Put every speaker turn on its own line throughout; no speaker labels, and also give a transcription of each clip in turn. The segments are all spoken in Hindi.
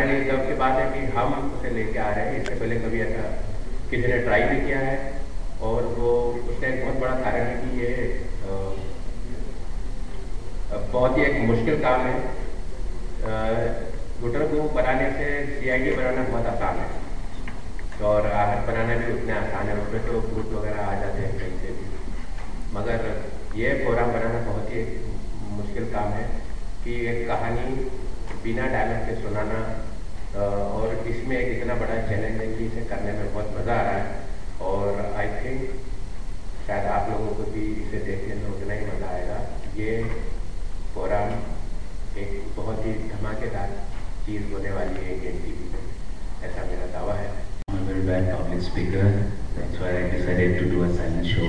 हमारे लिए गर्व की बात है कि हम उसे लेके आ रहे हैं। इससे पहले कभी ऐसा किसी ने ट्राई नहीं किया है, और वो उसका एक बहुत बड़ा कारण है कि ये बहुत ही एक मुश्किल काम है। गुटर को बनाने से CID बनाना बहुत आसान है, और आहट बनाना भी उतना आसान है। उसमें तो भूत वगैरह आ जाते हैं कहीं से भी, मगर ये फोरम बनाना बहुत ही मुश्किल काम है कि एक कहानी बिना डायलॉग के सुनाना, और इसमें एक इतना बड़ा चैलेंज है कि इसे करने में बहुत मज़ा आ रहा है। और आई थिंक शायद आप लोगों को भी इसे देखने में उतना ही मज़ा आएगा। ये फोरम एक बहुत ही धमाकेदार चीज़ होने वाली है इंडियन टीवी में, ऐसा मेरा दावा है।
I'm a very bad public speaker. That's why I decided to do a silent show.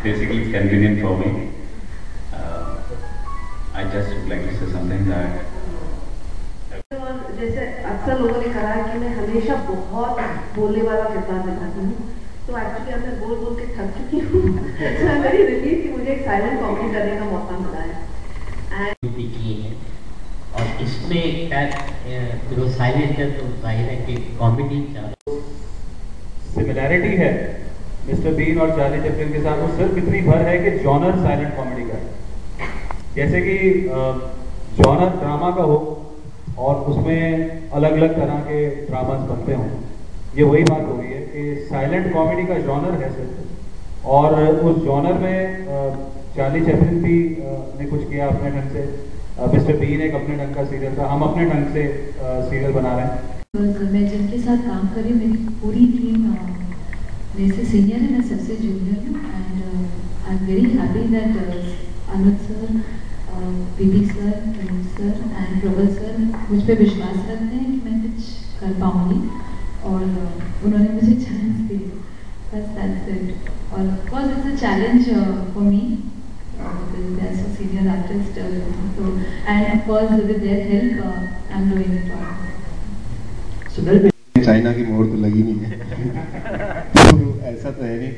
Basically, it's convenient for me. I just would like to say something that.
जैसे अक्सर लोगों ने कहा कि मैं हमेशा बहुत बोलने वाला किरदार निभाती हूँ, तो एक्चुअली अब मैं बोल बोल के थक चुकी हूँ। So I'm very relieved कि मुझे एक साइलेंट कॉमेडी करने का मौका मिला है।
और इसमें जो साइलेंट है तो जाहिर है कि कॉमेडी
सिमिलैरिटी है मिस्टर बीन और चार्ली चैपलिन के साथ, वो सिर्फ इतनी भर है कि जॉनर साइलेंट कॉमेडी का है। जैसे कि जॉनर ड्रामा का हो और उसमें अलग अलग तरह के ड्रामास बनते हों, ये वही बात हो गई है कि साइलेंट कॉमेडी का जॉनर है सिर्फ, और उस जॉनर में चार्ली चैपलिन भी ने कुछ किया अपने ढंग से, मिस्टर बीन एक अपने ढंग का सीरियल था, हम अपने ढंग से सीरियल बना रहे हैं।
मैं जिनके साथ काम कर रही हूँ, मेरी पूरी टीम मेरे से सीनियर है, मैं सबसे जूनियर हूँ, and I am very happy that Anuj sir, PP sir, sir and प्रबल सर मुझ पर विश्वास रखते हैं कि मैं कुछ कर पाऊँगी, और उन्होंने मुझे चांस दिया, बस दैट्स इट। और of course it's a challenge for me because they are so senior artist, so and of course with their help I'm doing it all.
China की मोहर तो लगी नहीं है। तो ऐसा तो है नहीं।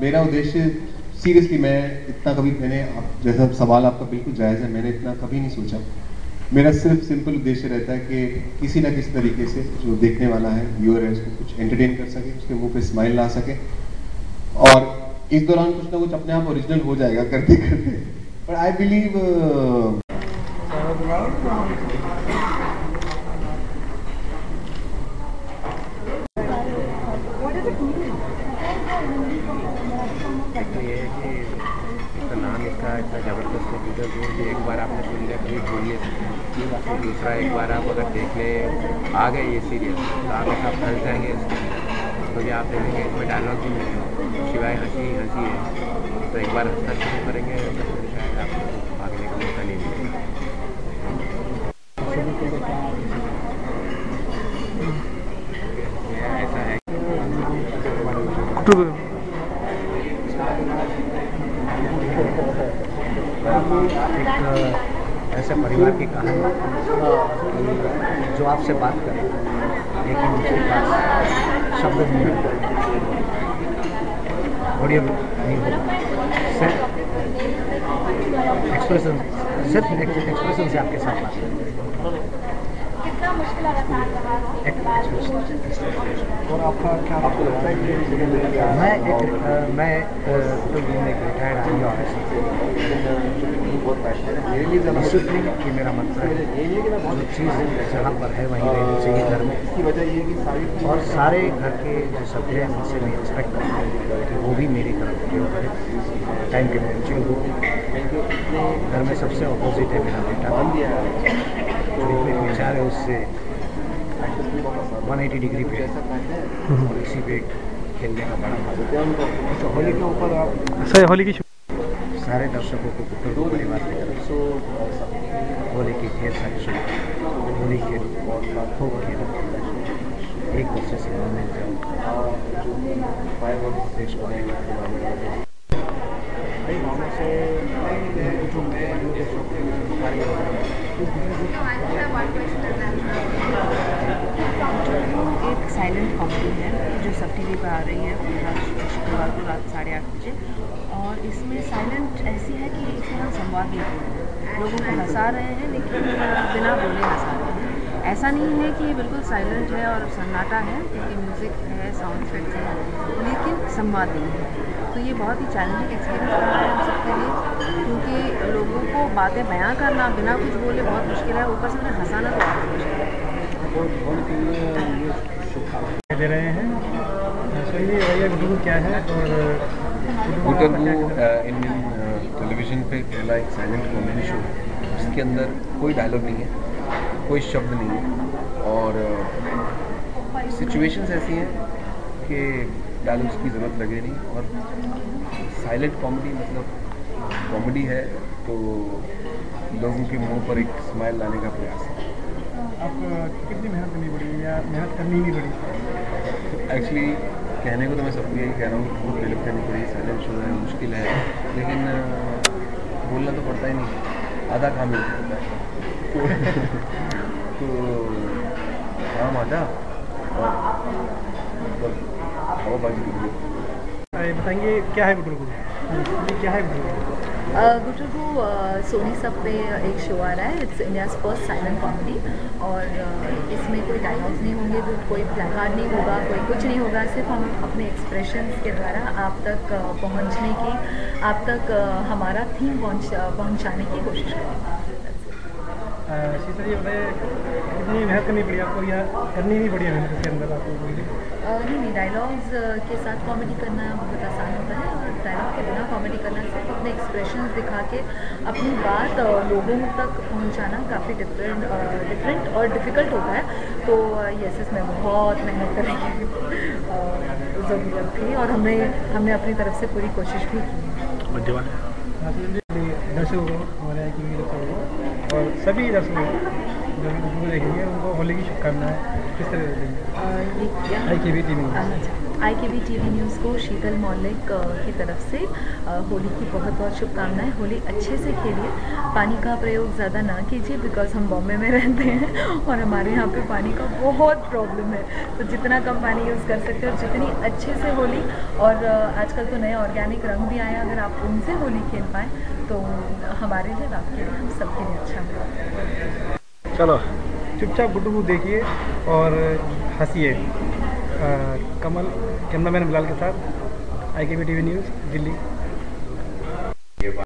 मेरा उद्देश्य सीरियसली, मैं इतना कभी, मैंने जैसा सवाल आपका बिल्कुल जायज़ है, मैंने इतना कभी नहीं सोचा। मेरा सिर्फ सिंपल उद्देश्य रहता है कि किसी ना किसी तरीके से जो देखने वाला है, व्यूअर है, उसको कुछ एंटरटेन कर सके, उसके मुंह पे स्माइल ला सके, और इस दौरान कुछ ना कुछ अपने आप ओरिजिनल हो जाएगा करते करते। बट आई बिलीव
ये है कि इसका नाम इसका इतना ज़बरदस्त है कि जो एक बार आपने सुन लिया कभी भूल नहीं सकते। फिर दूसरा, एक बार आप अगर देखने आ गए ये सीरियल तो आप ऐसा फंस जाएंगे इसके अंदर, क्योंकि आप देखेंगे इसमें डायलॉग भी नहीं है, सिवाय हंसी हंसी है। तो एक बार हंसना शुरू करेंगे तो फिर शायद आपको भागने का मौका नहीं मिलेगा। ऐसा है
एक ऐसे परिवार की कहानी जो आपसे बात कर रहा है, लेकिन उसके पास शब्द नहीं है, ऑडियो नहीं होगा, सिर्फ एक्सप्रेशन से आपके साथ बात करें।
कितना मुश्किल आसान रहा
और आपका क्या आपको लगता है कि मैं तो एक रिटायर्ड आर्मी ऑफिसर बहुत पैशनेट है, मेरे लिए डिसिप्लिन कि मेरा मतलब है जो चीज़ जहाँ पर है वहीं रहनी चाहिए घर में। इसकी वजह ये है कि सारे घर के जो सभ्य हैं उनसे मैं एक्सपेक्ट करता हूँ कि वो भी मेरी तरफ केयर करें, टाइम के पंक्चुअल हो। घर में सबसे अपोजिट है मेरा बेटा, जो इतने विचार है उससे 180 डिग्री पे और इसी पे खेलने का बड़ा मजा। तो होली के ऊपर आप
सर होली की
सारे दर्शकों को गुट्टर परिवार की तरफ से होली की ढेर सारी शुभकामनाएं, होली के खूब खेल, एक दूसरे से मिल जाओ, देश को
एक साइलेंट कॉमेडी है जो सब टीवी पर आ रही है शुक्रवार को रात 8:30 बजे, और इसमें साइलेंट ऐसी है कि इसमें हम संवाद नहीं बोलते, लोगों को हंसा रहे हैं, लेकिन बिना बोले हंसा रहे हैं। ऐसा नहीं है कि बिल्कुल साइलेंट है और सन्नाटा है, क्योंकि म्यूज़िक है, साउंड इफेक्ट्स है, लेकिन संवाद नहीं है। तो ये बहुत ही चैलेंजिंग एक्सपीरियंस रहा है हम सबके लिए, क्योंकि लोगों को बातें बयां करना बिना कुछ बोले बहुत मुश्किल है, ऊपर से उन्हें हंसाना तो और मुश्किल है।
दे रहे हैं सो ये भैया गुड्डू क्या है और
गुड्डू इंडियन टेलीविजन पे पहला एक साइलेंट कॉमेडी शो जिसके अंदर कोई डायलॉग नहीं है, कोई शब्द नहीं है और सिचुएशंस ऐसी हैं कि डायलॉग्स की ज़रूरत लगे नहीं और साइलेंट कॉमेडी मतलब कॉमेडी है तो लोगों के मुंह पर एक स्माइल लाने का प्रयास है।
आप कितनी मेहनत करनी पड़ी या मेहनत करनी नहीं पड़ी?
एक्चुअली कहने को तो मैं सबको यही कह रहा हूँ कि बहुत मेहनत करनी पड़ी, साइलेंट शो है, मुश्किल है, लेकिन बोलना तो पड़ता ही नहीं, आधा काम मिल जाता है तो काम आधा और मतलब हवाबाजी की।
बताएंगे क्या है गुड्डू? ये क्या है गुड्डू?
गुड्डू सोनी सब पे एक शो आ रहा है, it's India's first silent comedy और इसमें कोई डायलॉग्स नहीं होंगे, कोई प्लेकार्ड नहीं होगा, कोई कुछ नहीं होगा, सिर्फ हम अपने एक्सप्रेशंस के द्वारा आप तक पहुंचने की, आप तक हमारा थीम पहुंचाने की कोशिश करेंगे।
शीतल ये बताइए कितनी मेहनत करनी पड़ी आपको या करनी नहीं पड़ी मेहनत इसके अंदर आपको?
नहीं, डायलॉग्स के साथ कॉमेडी करना बहुत आसान होता है और डायलॉग के बिना कॉमेडी करना सिर्फ अपने एक्सप्रेशंस दिखा के अपनी बात लोगों तक पहुंचाना काफ़ी डिफरेंट और डिफ़िकल्ट होता है। तो यस, इसमें बहुत मेहनत करने की ज़रूरत थी और हमने अपनी तरफ से पूरी कोशिश भी की।
दर्शकों को, हमारे आई के दर्शकों को और सभी दर्शकों को जो भी देखेंगे उनको होली की शुभकामनाएं किस तरह देंगे?
IKB TV न्यूज़ को शीतल मौलिक की तरफ से होली की बहुत बहुत शुभकामनाएं। होली अच्छे से खेलिए, पानी का प्रयोग ज़्यादा ना कीजिए बिकॉज हम बॉम्बे में रहते हैं और हमारे यहाँ पे पानी का बहुत प्रॉब्लम है, तो जितना कम पानी यूज़ कर सकते हो और जितनी अच्छे से होली, और आजकल तो नए ऑर्गेनिक रंग भी आए, अगर आप उनसे होली खेल पाएँ तो हमारे लिए, आपके लिए, हम सबके लिए अच्छा होगा।
चलो चुपचाप गुड्डू को देखिए और हंसिए। कमल कैमरामैन बिलाल के साथ IKB TV न्यूज़ दिल्ली।